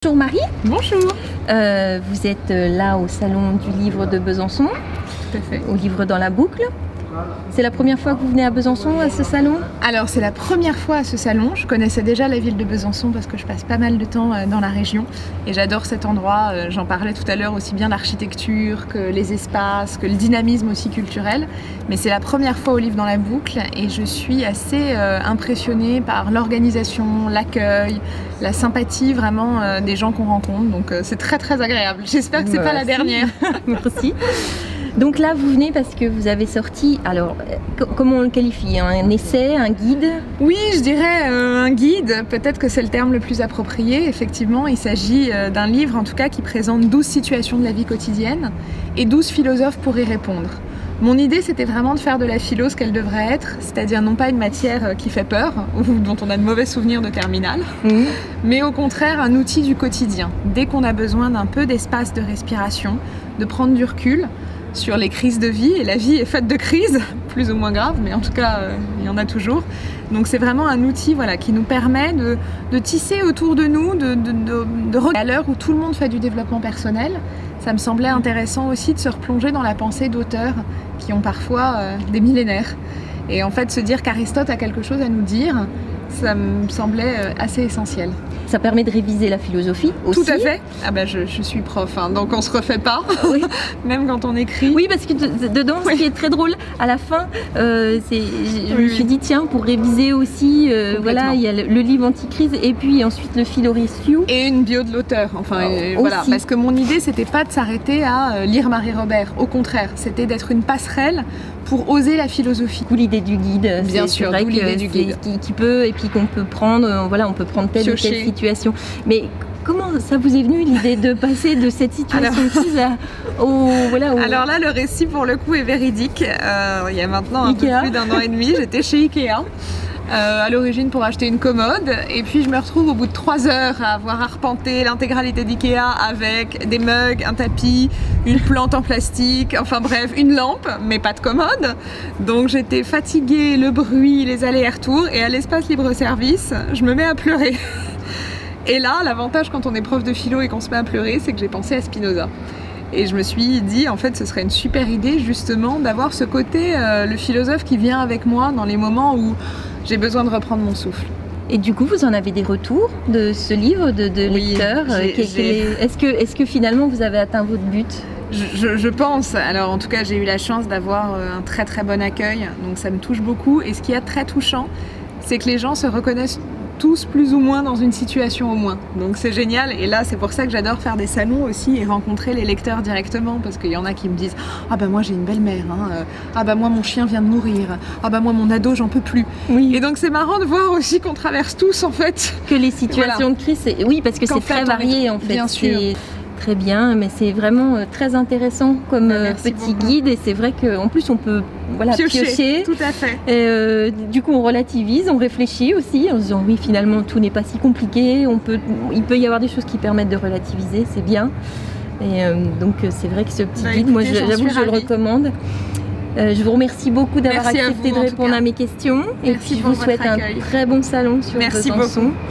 Bonjour Marie. Bonjour. Vous êtes là au salon du livre de Besançon, Tout à fait. au livre dans la boucle. C'est la première fois que vous venez à Besançon, à ce salon? Alors c'est la première fois à ce salon. Je connaissais déjà la ville de Besançon parce que je passe pas mal de temps dans la région et j'adore cet endroit. J'en parlais tout à l'heure, aussi bien l'architecture que les espaces, que le dynamisme aussi culturel. Mais c'est la première fois au livre dans la boucle et je suis assez impressionnée par l'organisation, l'accueil, la sympathie vraiment des gens qu'on rencontre. Donc c'est très très agréable. J'espère que c'est pas la dernière. Merci. Donc là, vous venez parce que vous avez sorti, alors, comment on le qualifie? Un essai, un guide? Oui, je dirais un guide, peut-être que c'est le terme le plus approprié. Effectivement, il s'agit d'un livre en tout cas qui présente 12 situations de la vie quotidienne et 12 philosophes pour y répondre. Mon idée, c'était vraiment de faire de la philo ce qu'elle devrait être, c'est-à-dire non pas une matière qui fait peur ou dont on a de mauvais souvenirs de terminale, mais au contraire un outil du quotidien. Dès qu'on a besoin d'un peu d'espace de respiration, de prendre du recul sur les crises de vie, et la vie est faite de crises, plus ou moins graves, mais en tout cas, il y en a toujours. Donc c'est vraiment un outil qui nous permet de tisser autour de nous, à l'heure où tout le monde fait du développement personnel, ça me semblait intéressant aussi de se replonger dans la pensée d'auteurs qui ont parfois des millénaires. Et en fait, se dire qu'Aristote a quelque chose à nous dire, ça me semblait assez essentiel. Ça permet de réviser la philosophie aussi. Tout à fait. Ah ben je suis prof, donc on se refait pas, oui. Même quand on écrit. Oui, parce que dedans, ce qui est très drôle, à la fin, je me suis dit, tiens, pour réviser aussi, voilà, il y a le livre Anticrise et puis ensuite le Philorécieux. Et une bio de l'auteur, voilà. Parce que mon idée, c'était pas de s'arrêter à lire Marie-Robert, au contraire, c'était d'être une passerelle pour oser la philosophie. Ou l'idée du guide, bien sûr, vrai l'idée du guide. Qui peut, et puis qu'on peut prendre, voilà, on peut prendre telle ou telle situation. Mais comment ça vous est venu l'idée de passer de cette situation de crise Alors là, le récit pour le coup est véridique. Il y a maintenant un peu plus d'1 an et demi, j'étais chez Ikea. À l'origine pour acheter une commode et puis je me retrouve au bout de 3 heures à avoir arpenté l'intégralité d'Ikea avec des mugs, un tapis, une plante en plastique, enfin bref, une lampe, mais pas de commode. Donc j'étais fatiguée, le bruit, les allers-retours et à l'espace libre-service, je me mets à pleurer. Et là, l'avantage quand on est prof de philo et qu'on se met à pleurer, c'est que j'ai pensé à Spinoza. Et je me suis dit, en fait, ce serait une super idée justement d'avoir ce côté, le philosophe qui vient avec moi dans les moments où j'ai besoin de reprendre mon souffle. Et du coup, vous en avez des retours de ce livre, de lecteurs? Est-ce que finalement vous avez atteint votre but? Je pense. Alors en tout cas, j'ai eu la chance d'avoir un très très bon accueil, donc ça me touche beaucoup. Et ce qui est très touchant, c'est que les gens se reconnaissent tous plus ou moins dans une situation au moins. Donc c'est génial et là c'est pour ça que j'adore faire des salons aussi et rencontrer les lecteurs directement parce qu'il y en a qui me disent « Ah bah moi j'ai une belle-mère, ah bah moi mon chien vient de mourir, ah bah moi mon ado j'en peux plus ». Oui. Et donc c'est marrant de voir aussi qu'on traverse tous en fait. Que les situations de crise, oui parce que c'est très varié en fait. Bien sûr. Très bien, mais c'est vraiment très intéressant comme petit guide et c'est vrai qu'en plus on peut piocher. Tout à fait. Et, du coup on relativise, on réfléchit aussi en se disant oui finalement tout n'est pas si compliqué, il peut y avoir des choses qui permettent de relativiser, c'est bien. Et donc c'est vrai que ce petit guide, moi j'avoue que je le recommande. Je vous remercie beaucoup d'avoir accepté de répondre à mes questions. Merci et puis je vous souhaite un très bon salon sur Besançon. Merci beaucoup.